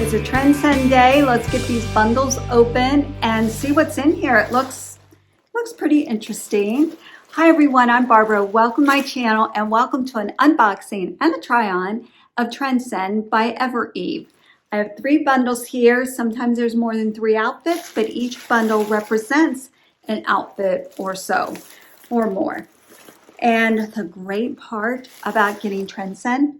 It's a Trendsend day. Let's get these bundles open and see what's in here. It looks pretty interesting. Hi everyone, I'm Barbara. Welcome to my channel and welcome to an unboxing and a try-on of Trendsend by EVEREVE. I have 3 bundles here. Sometimes there's more than 3 outfits, but each bundle represents an outfit or so, or more. And the great part about getting Trendsend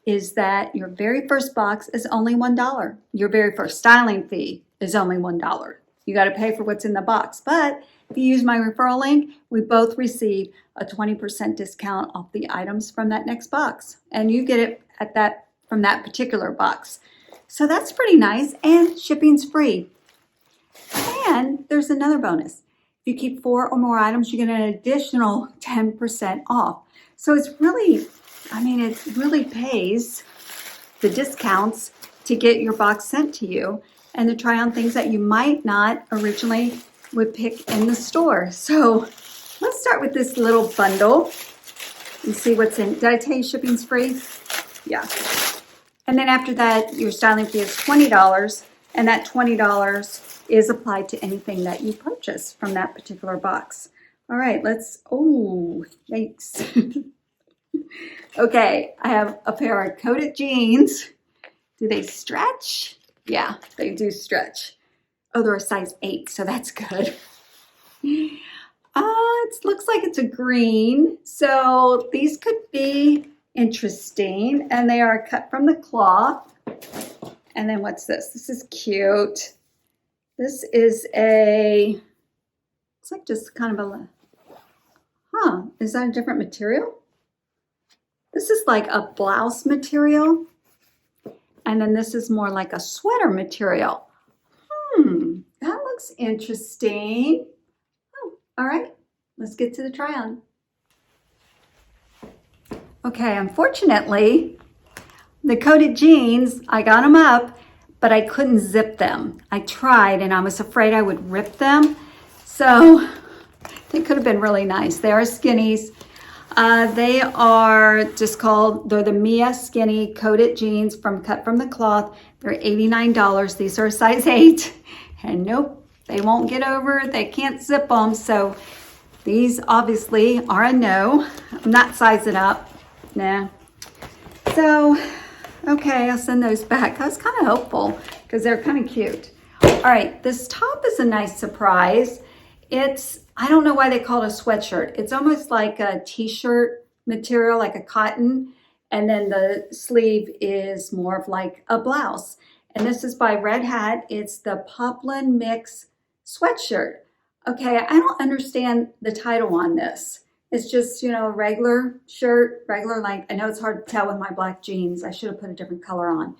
is that your very first box is only $1. Your very first styling fee is only $1. You got to pay for what's in the box. But if you use my referral link, we both receive a 20% discount off the items from that next box. And you get it at from that particular box. So that's pretty nice, and shipping's free. And there's another bonus. If you keep 4 or more items, you get an additional 10% off. So it's really, it really pays the discounts to get your box sent to you and to try on things that you might not originally would pick in the store. So let's start with this little bundle and see what's in. Did I tell you shipping's free? Yeah. And then after that, your styling fee is $20, and that $20 is applied to anything that you purchase from that particular box. All right, oh, yikes. Okay, I have a pair of coated jeans. Do they stretch? Yeah, they do stretch. Oh, they're a size 8, so that's good. It looks like it's a green, so these could be interesting, and they are cut from the cloth. And then what's this? This is cute. This is looks like just kind of is that a different material? This is like a blouse material, and then this is more like a sweater material. That looks interesting. Oh, all right, let's get to the try on. Okay, unfortunately, the coated jeans, I got them up, but I couldn't zip them. I tried, and I was afraid I would rip them. So they could have been really nice. They are skinnies. They are they're the Mia Skinny Coated Jeans cut from the cloth. They're $89. These are a size 8. And nope, they won't get over. They can't zip them. So these obviously are a no. I'm not sizing up. Nah. So, okay, I'll send those back. I was kind of hopeful because they're kind of cute. All right, this top is a nice surprise. I don't know why they call it a sweatshirt. It's almost like a t-shirt material, like a cotton. And then the sleeve is more of like a blouse. And this is by Red Hat. It's the Poplin Mix sweatshirt. Okay, I don't understand the title on this. It's just, a regular shirt, regular length. I know it's hard to tell with my black jeans. I should have put a different color on.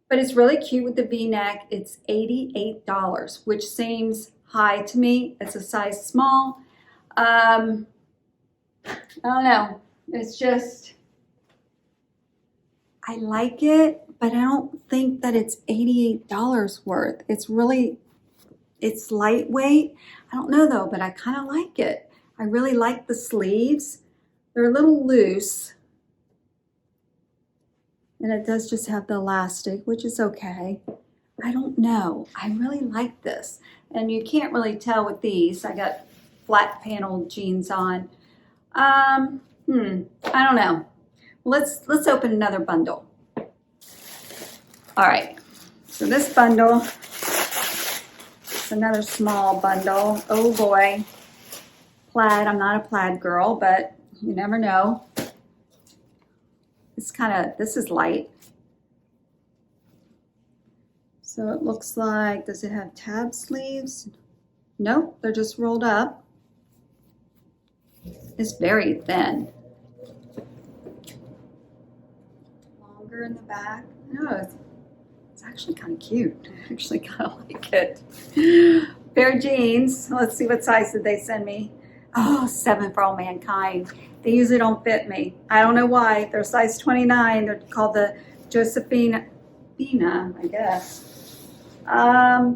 But it's really cute with the V-neck. It's $88, which seems high to me. It's a size small. I don't know. It's just, I like it, but I don't think that it's $88 worth. It's lightweight. I don't know though, but I kind of like it. I really like the sleeves. They're a little loose. And it does just have the elastic, which is okay. I don't know. I really like this. And you can't really tell with these. I got flat panel jeans on. I don't know. Let's open another bundle. All right. So this bundle is another small bundle. Oh boy. Plaid. I'm not a plaid girl, but you never know. This is light. So it looks like, does it have tab sleeves? Nope, they're just rolled up. It's very thin. Longer in the back. No, it's actually kind of cute. I actually kind of like it. Pair of jeans. Let's see, what size did they send me? Oh, 7 for All Mankind. They usually don't fit me. I don't know why. They're size 29. They're called the Josefina, I guess. I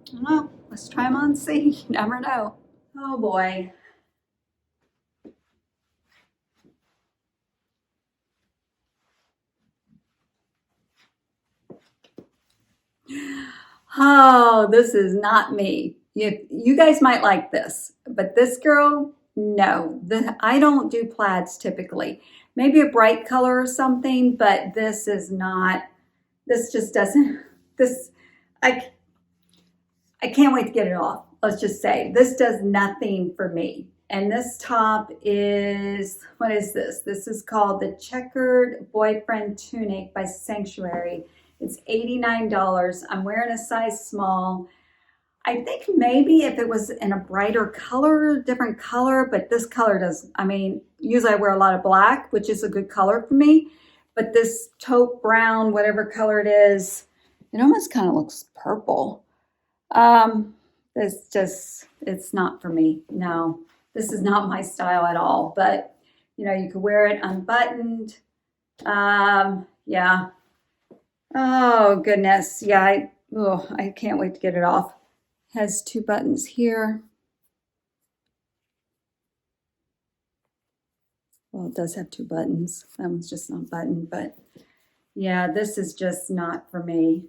don't know. Let's try them on and see. You never know. Oh boy. Oh, this is not me. You guys might like this, but this girl, no. I don't do plaids typically. Maybe a bright color or something, but this is not, this just doesn't, this, I can't wait to get it off. Let's just say this does nothing for me. And this top is, what is this? This is called the Checkered Boyfriend Tunic by Sanctuary. It's $89. I'm wearing a size small. I think maybe if it was in a brighter color, different color, but this color does, I mean, usually I wear a lot of black, which is a good color for me, but this taupe brown, whatever color it is, it almost kind of looks purple. It's not for me. No, this is not my style at all, but you know, you could wear it unbuttoned. Yeah. Oh goodness. Yeah. I can't wait to get it off. Has two buttons here. Well, it does have two buttons. That one's just not buttoned, but yeah, this is just not for me.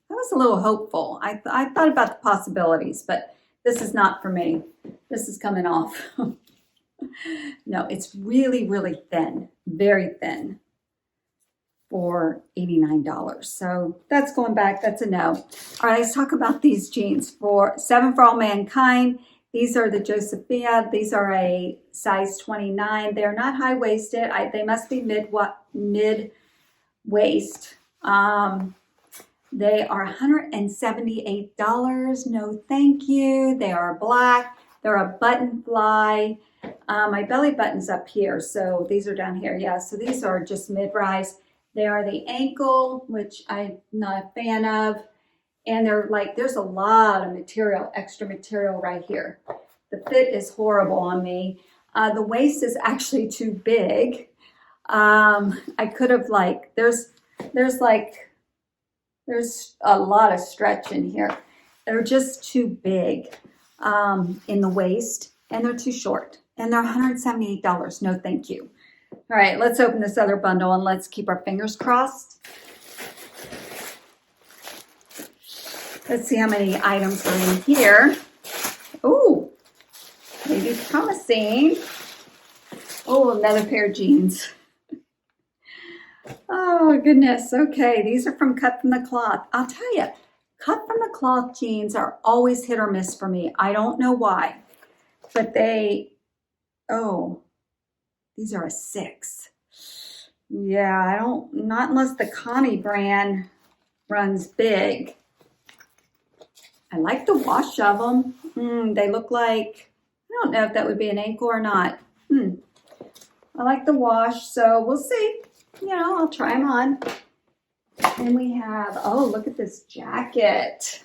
I was a little hopeful. I thought about the possibilities, but this is not for me. This is coming off. No, it's really, really thin, very thin for $89. So that's going back. That's a no. All right, let's talk about these jeans. For 7 For All Mankind, these are the Josefina. These are a size 29. They're not high-waisted. They must be mid-waist. They are $178. No, thank you. They are black. They're a button fly. My belly button's up here, so these are down here. Yeah, so these are just mid-rise. They are the ankle, which I'm not a fan of. And they're like, there's a lot of material, extra material right here. The fit is horrible on me. The waist is actually too big. I could have like, there's a lot of stretch in here. They're just too big in the waist, and they're too short. And they're $178. No, thank you. All right, let's open this other bundle and let's keep our fingers crossed. Let's see how many items are in here. Oh, maybe promising. Oh, another pair of jeans. Oh, goodness. Okay, these are from Cut From The Cloth. I'll tell you, Cut From The Cloth jeans are always hit or miss for me. I don't know why, but these are a 6. Yeah, not unless the Connie brand runs big. I like the wash of them. They look like, I don't know if that would be an ankle or not. I like the wash, so we'll see. You know, I'll try them on. And we have, oh, look at this jacket.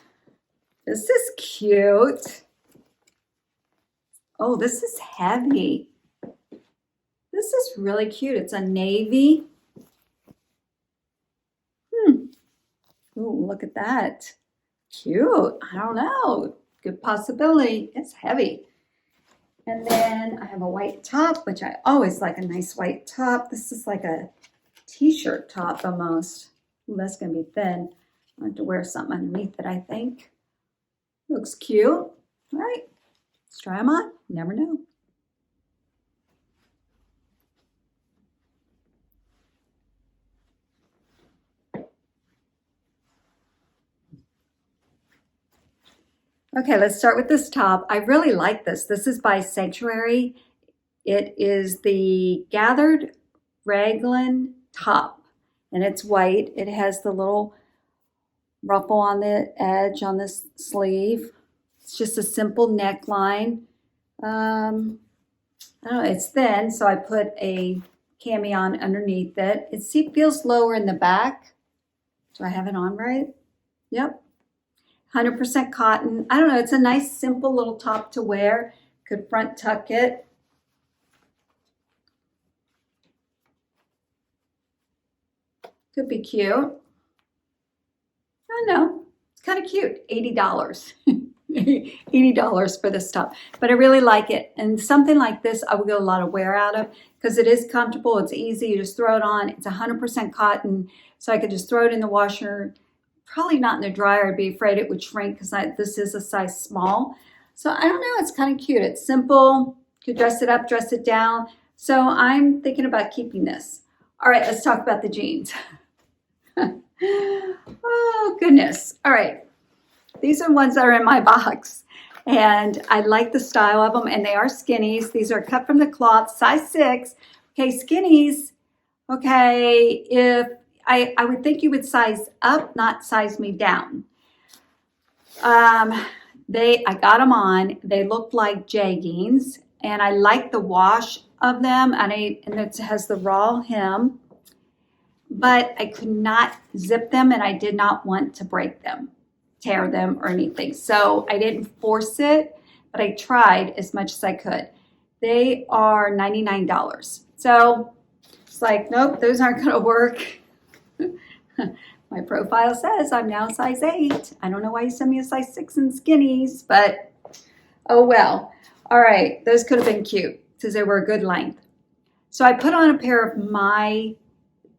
This is cute. Oh, this is heavy. This is really cute. It's a navy. Ooh, look at that. Cute. I don't know. Good possibility. It's heavy. And then I have a white top, which I always like a nice white top. This is like a t-shirt top almost. Ooh, that's going to be thin. I have to wear something underneath it, I think. Looks cute. All right. Let's try them on. Never know. Okay, let's start with this top. I really like this. This is by Sanctuary. It is the Gathered Raglan top, and it's white. It has the little ruffle on the edge on this sleeve. It's just a simple neckline. I don't know, it's thin, so I put a cami on underneath it. It feels lower in the back. Do I have it on right? Yep. 100% cotton. I don't know, it's a nice simple little top to wear. Could front tuck it. Could be cute. I don't know, it's kind of cute. $80. $80 for this top, but I really like it. And something like this I would get a lot of wear out of because it is comfortable, it's easy, you just throw it on. It's 100% cotton, so I could just throw it in the washer, probably not in the dryer. I'd be afraid it would shrink because this is a size small. So I don't know, it's kind of cute. It's simple. You could dress it up, dress it down. So I'm thinking about keeping this. All right, let's talk about the jeans. Oh, goodness. All right. These are ones that are in my box. And I like the style of them. And they are skinnies. These are cut from the cloth, size 6. Okay, skinnies. Okay, if I would think you would size up, not size me down. I got them on. They look like jeggings. And I like the wash of them. And it has the raw hem. But I could not zip them, and I did not want to break them, tear them, or anything. So I didn't force it, but I tried as much as I could. They are $99. So it's like, nope, those aren't going to work. My profile says I'm now size 8. I don't know why you sent me a size 6 in skinnies, but oh well. All right, those could have been cute because they were a good length. So I put on a pair of my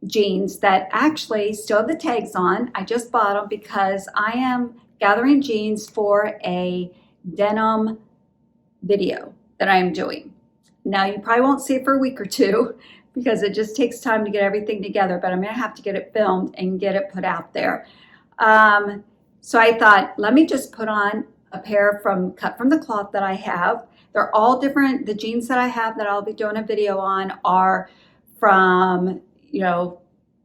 jeans that actually still have the tags on. I just bought them because I am gathering jeans for a denim video that I am doing. Now you probably won't see it for a week or two because it just takes time to get everything together, but I'm going to have to get it filmed and get it put out there. So I thought, let me just put on a pair cut from the cloth that I have. They're all different. The jeans that I have that I'll be doing a video on are from,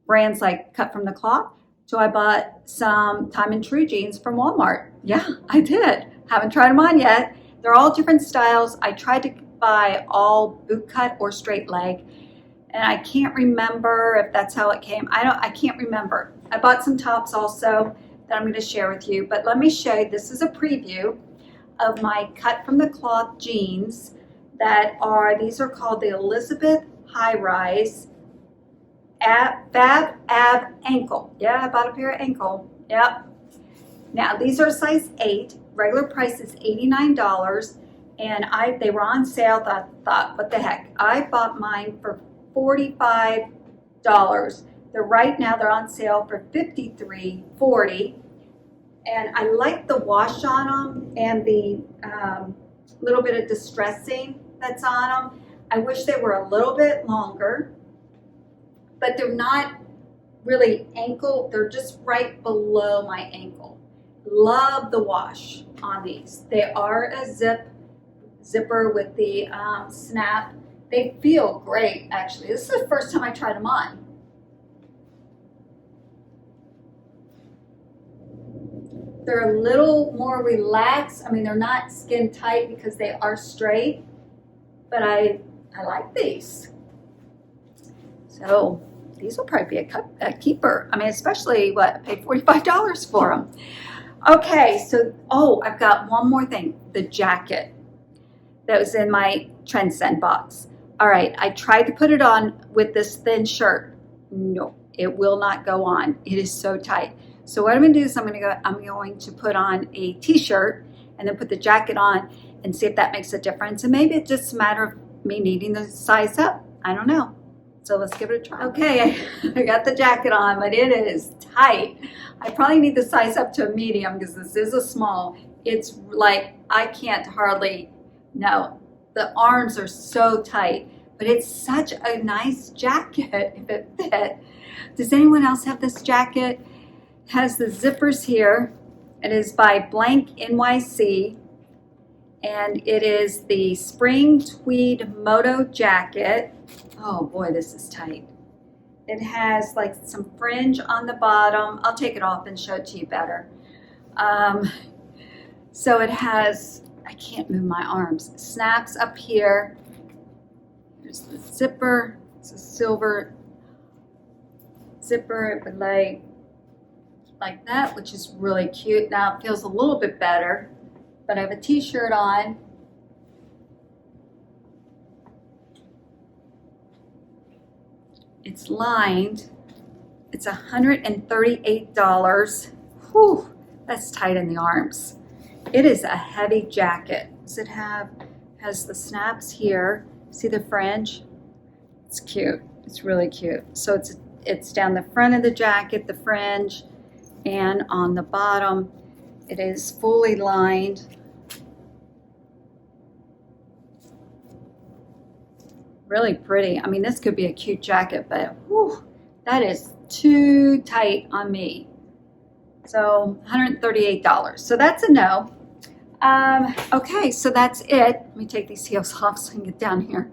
brands like cut from the cloth. So I bought some Time and True jeans from Walmart. Yeah, I did. Haven't tried them on yet. They're all different styles. I tried to buy all boot cut or straight leg, and I can't remember if that's how it came. I can't remember. I bought some tops also that I'm going to share with you, but let me show you. This is a preview of my cut from the cloth jeans these are called the Elizabeth High Rise Fab Ab Ankle. Yeah, I bought a pair of ankle. Yep. Now these are size 8. Regular price is $89, and they were on sale. I thought, what the heck? I bought mine for $45. Right now they're on sale for $53.40, and I like the wash on them and the little bit of distressing that's on them. I wish they were a little bit longer, but they're not really ankle. They're just right below my ankle. Love the wash on these. They are a zipper with the snap. They feel great, actually. This is the first time I tried them on. They're a little more relaxed. I mean, they're not skin tight because they are straight, but I like these. So these will probably be a keeper. I mean, especially I paid $45 for them. Okay, so, I've got one more thing. The jacket that was in my Trendsend box. All right, I tried to put it on with this thin shirt. No, it will not go on. It is so tight. So what I'm going to do is I'm going to put on a t-shirt and then put the jacket on and see if that makes a difference. And maybe it's just a matter of me needing to size up. I don't know. So let's give it a try. Okay, I got the jacket on, but it is tight. I probably need to size up to a medium because this is a small. It's like I can't hardly, no, the arms are so tight, but it's such a nice jacket if it fit. Does anyone else have this jacket? It has the zippers here. It is by Blank NYC, and it is the spring tweed Moto jacket. Oh boy, this is tight. It has like some fringe on the bottom. I'll take it off and show it to you better. So it has, I can't move my arms, snaps up here. There's the zipper. It's a silver zipper. It would lay like that, which is really cute. Now it feels a little bit better, but I have a t-shirt on. It's lined. It's $138. Whew, that's tight in the arms. It is a heavy jacket. Does it has the snaps here? See the fringe? It's cute. It's really cute. So it's down the front of the jacket, the fringe, And on the bottom, it is fully lined. Really pretty. I mean, this could be a cute jacket, but whew, that is too tight on me. So $138. So that's a no. Okay, so that's it. Let me take these heels off so I can get down here.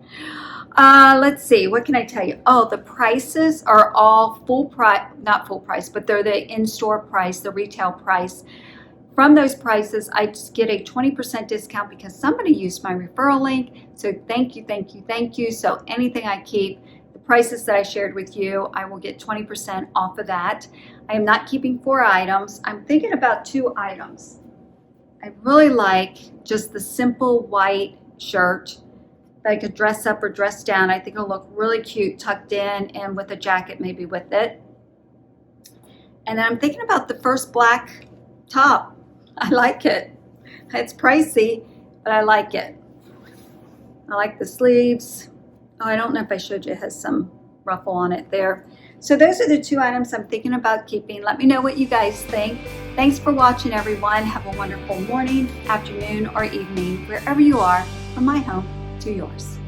Let's see, what can I tell you? Oh, the prices are all full price, not full price, but they're the in-store price, the retail price. From those prices, I just get a 20% discount because somebody used my referral link. So thank you, thank you, thank you. So anything I keep, the prices that I shared with you, I will get 20% off of that. I am not keeping 4 items. I'm thinking about 2 items. I really like just the simple white shirt that I could dress up or dress down. I think it'll look really cute tucked in and with a jacket maybe with it. And then I'm thinking about the first black top. I like it. It's pricey, but I like it. I like the sleeves. Oh, I don't know if I showed you, it has some ruffle on it there. So those are the 2 items I'm thinking about keeping. Let me know what you guys think. Thanks for watching, everyone. Have a wonderful morning, afternoon, or evening, wherever you are, from my home to yours.